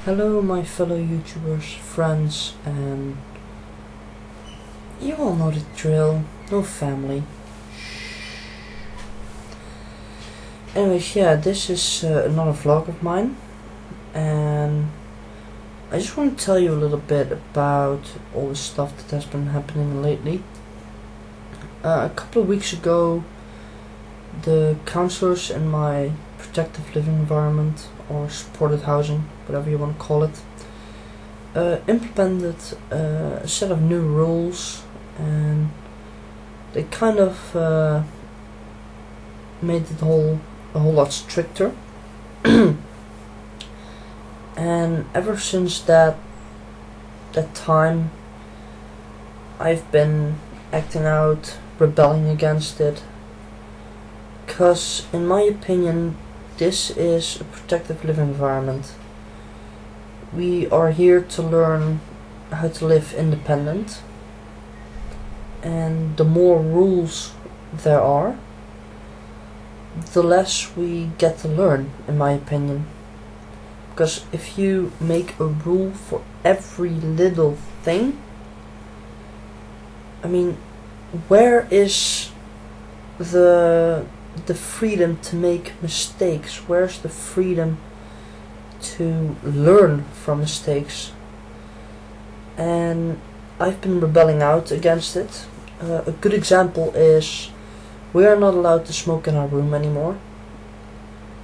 Hello my fellow YouTubers, friends, and you all know the drill, no family. Anyways, yeah, this is another vlog of mine, and I just want to tell you a little bit about all the stuff that has been happening lately. A couple of weeks ago, the counselors in my protective living environment, or supported housing, whatever you want to call it, implemented a set of new rules, and they kind of made it a whole lot stricter. And ever since that time, I've been acting out, rebelling against it, because in my opinion this is a protective living environment. We are here to learn how to live independent, and the more rules there are, the less we get to learn, in my opinion. Because if you make a rule for every little thing, I mean, where is the freedom to make mistakes? Where's the freedom to learn from mistakes? And I've been rebelling out against it. A good example is we are not allowed to smoke in our room anymore.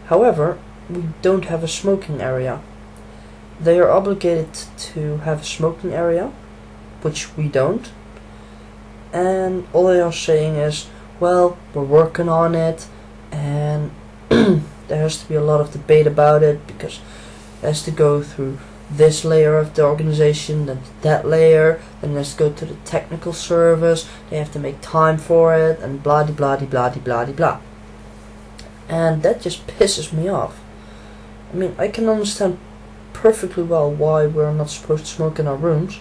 However, we don't have a smoking area. They are obligated to have a smoking area, which we don't. And all they are saying is, well, we're working on it, and there has to be a lot of debate about it, because it has to go through this layer of the organization, then that layer, then it has to go to the technical service, they have to make time for it, and blah de blah de blah de blah de blah. And that just pisses me off. I mean, I can understand perfectly well why we're not supposed to smoke in our rooms,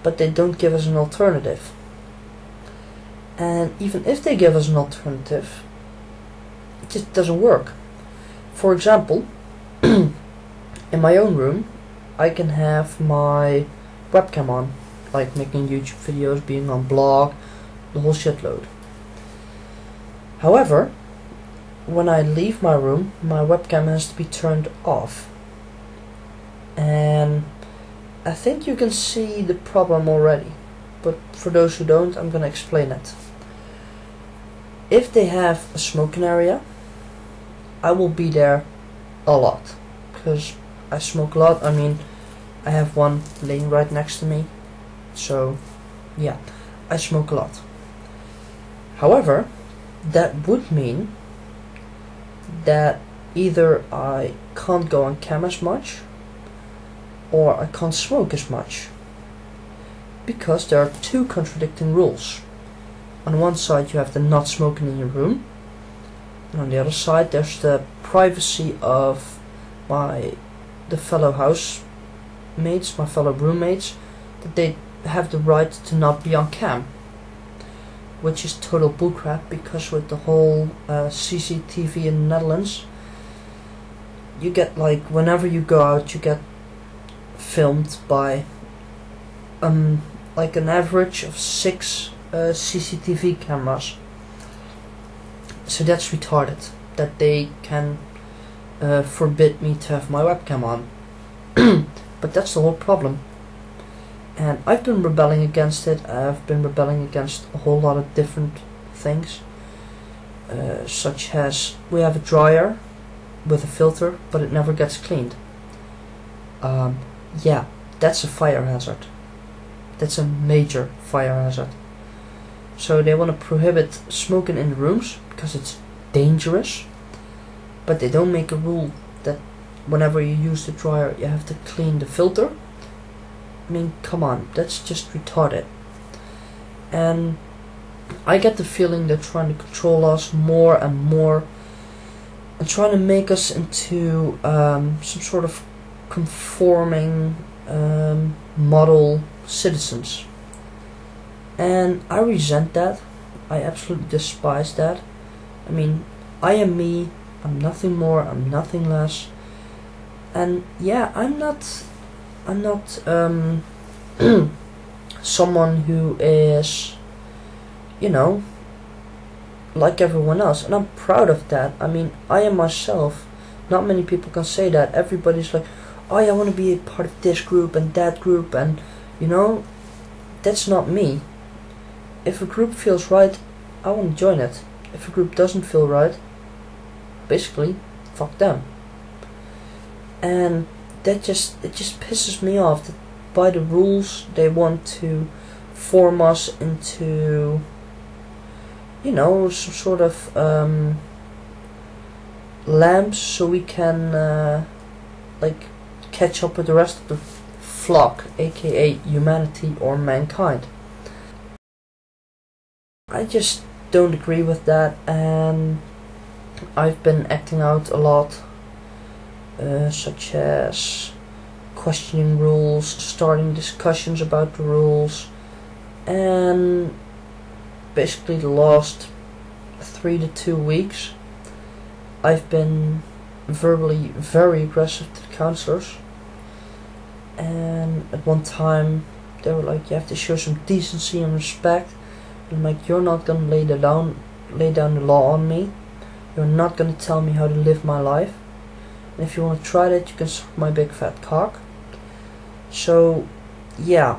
but they don't give us an alternative. And even if they give us an alternative, it just doesn't work. For example, in my own room, I can have my webcam on, like making YouTube videos, being on blog, the whole shitload. However, when I leave my room, my webcam has to be turned off. And I think you can see the problem already, but for those who don't, I'm gonna explain it. If they have a smoking area, I will be there a lot, because I smoke a lot. I mean, I have one laying right next to me, so yeah, I smoke a lot. However, that would mean that either I can't go on cam as much, or I can't smoke as much, because there are two contradicting rules. On one side you have the not smoking in your room, and on the other side there's the privacy of the fellow housemates, my fellow roommates, that they have the right to not be on cam, which is total bullcrap, because with the whole CCTV in the Netherlands, you get, like, whenever you go out you get filmed by like an average of 6 CCTV cameras. So that's retarded that they can forbid me to have my webcam on. But that's the whole problem, and I've been rebelling against it. I've been rebelling against a whole lot of different things, such as we have a dryer with a filter, but it never gets cleaned. Yeah, that's a fire hazard. That's a major fire hazard. So they want to prohibit smoking in the rooms because it's dangerous, but they don't make a rule that whenever you use the dryer you have to clean the filter. I mean, come on, that's just retarded. And I get the feeling they're trying to control us more and more, and trying to make us into some sort of conforming model citizens. And I resent that. I absolutely despise that. I mean, I am me, I'm nothing more, I'm nothing less, And yeah, I'm not someone who is, you know, like everyone else, and I'm proud of that. I mean, I am myself. Not many people can say that. Everybody's like, oh yeah, I want to be a part of this group and that group, and you know, that's not me. If a group feels right, I want to join it. If a group doesn't feel right, basically, fuck them. And it just pisses me off that by the rules they want to form us into, you know, some sort of lambs, so we can like catch up with the rest of the flock, aka humanity or mankind. I just don't agree with that, and I've been acting out a lot, such as questioning rules, starting discussions about the rules, and basically the last 3 to 2 weeks I've been verbally very aggressive to the counselors, and at one time they were like, you have to show some decency and respect. And I'm like, you're not gonna lay down the law on me. You're not gonna tell me how to live my life. And if you want to try that, you can suck my big fat cock. So yeah,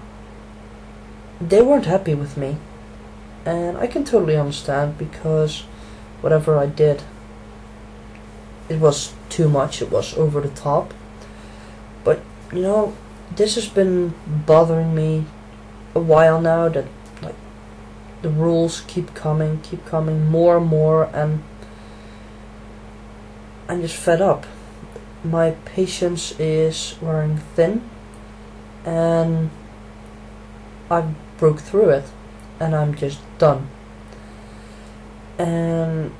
they weren't happy with me, and I can totally understand, because whatever I did, it was too much, it was over the top. But you know, this has been bothering me a while now, that like the rules keep coming more and more, and I'm just fed up. My patience is wearing thin, and I broke through it, and I'm just done. And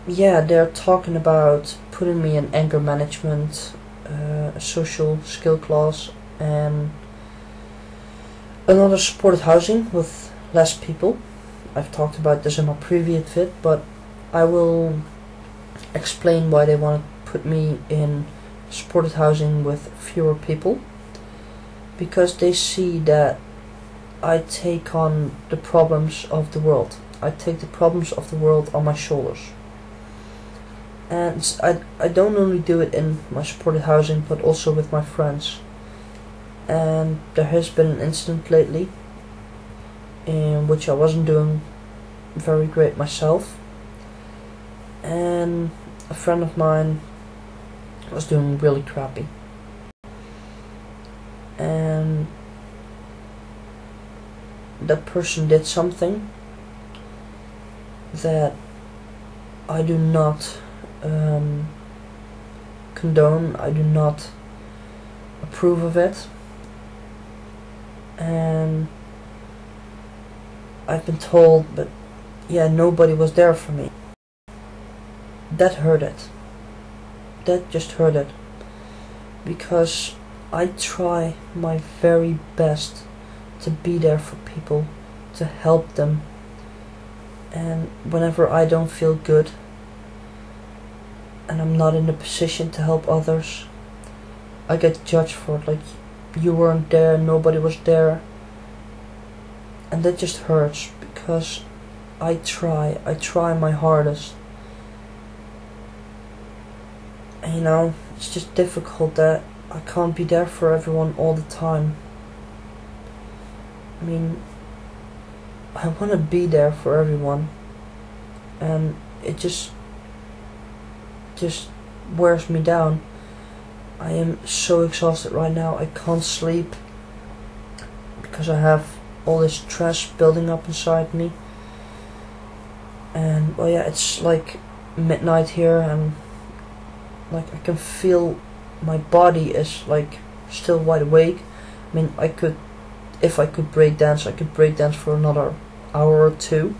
yeah, they're talking about putting me in anger management, a social skill class, and another supported housing with less people. I've talked about this in my previous vid, but I will explain why they want to put me in supported housing with fewer people. Because they see that I take on the problems of the world. I take the problems of the world on my shoulders. And I don't only do it in my supported housing, but also with my friends. And there has been an incident lately in which I wasn't doing very great myself, and a friend of mine was doing really crappy. And that person did something that I do not condone. I do not approve of it, and I've been told, but yeah, nobody was there for me. That hurt it. That just hurt it, because I try my very best to be there for people, to help them, and whenever I don't feel good and I'm not in a position to help others, I get judged for it, like, you weren't there, nobody was there. And that just hurts, because I try my hardest. And you know, it's just difficult that I can't be there for everyone all the time. I mean, I want to be there for everyone, and it just wears me down. I am so exhausted right now. I can't sleep because I have all this stress building up inside me. And well, yeah, it's like midnight here, and like I can feel my body is like still wide awake. I mean, if I could break dance, I could break dance for another hour or two,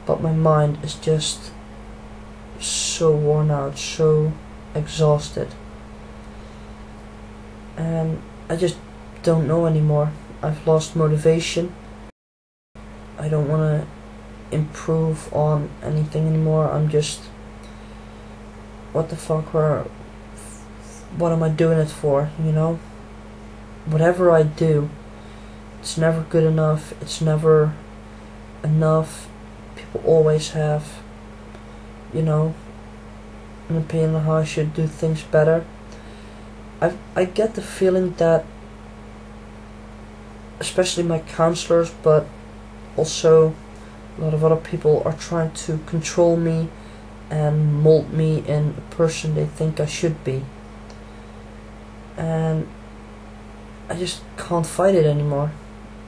but my mind is just so worn out, so exhausted, and I just don't know anymore. I've lost motivation. I don't want to improve on anything anymore. I'm just, what the fuck, we're what am I doing it for, you know? Whatever I do, it's never good enough, it's never enough. People always have, you know, an opinion on how I should do things better. I get the feeling that, especially my counselors, but also a lot of other people, are trying to control me and mold me in a person they think I should be. And I just can't fight it anymore.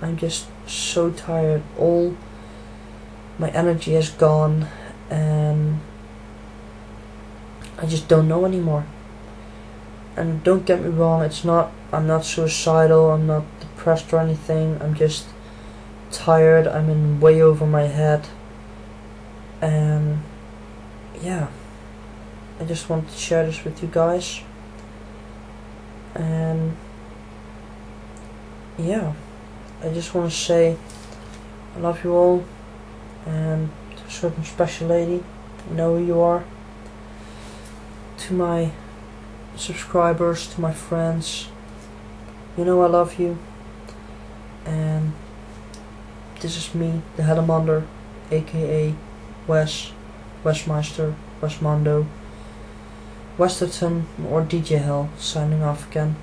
I'm just so tired. All my energy has gone, and I just don't know anymore. And don't get me wrong, I'm not suicidal, I'm not depressed or anything, I'm just tired, I'm in way over my head. And yeah, I just want to share this with you guys. And yeah, I just want to say I love you all, and to a certain special lady, you know who you are. To my subscribers, to my friends, you know I love you. And this is me, the Hellamander, aka Westmeister, Westmondo, Westerton, or DJ Hell, signing off again,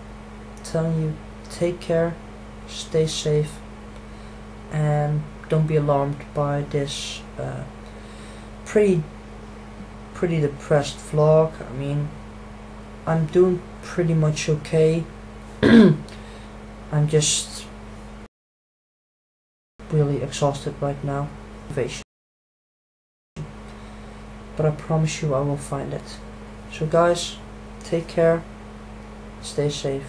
telling you, take care, stay safe, and don't be alarmed by this pretty depressed vlog. I mean, I'm doing pretty much okay. I'm just really exhausted right now. But I promise you I will find it. So guys, take care, stay safe.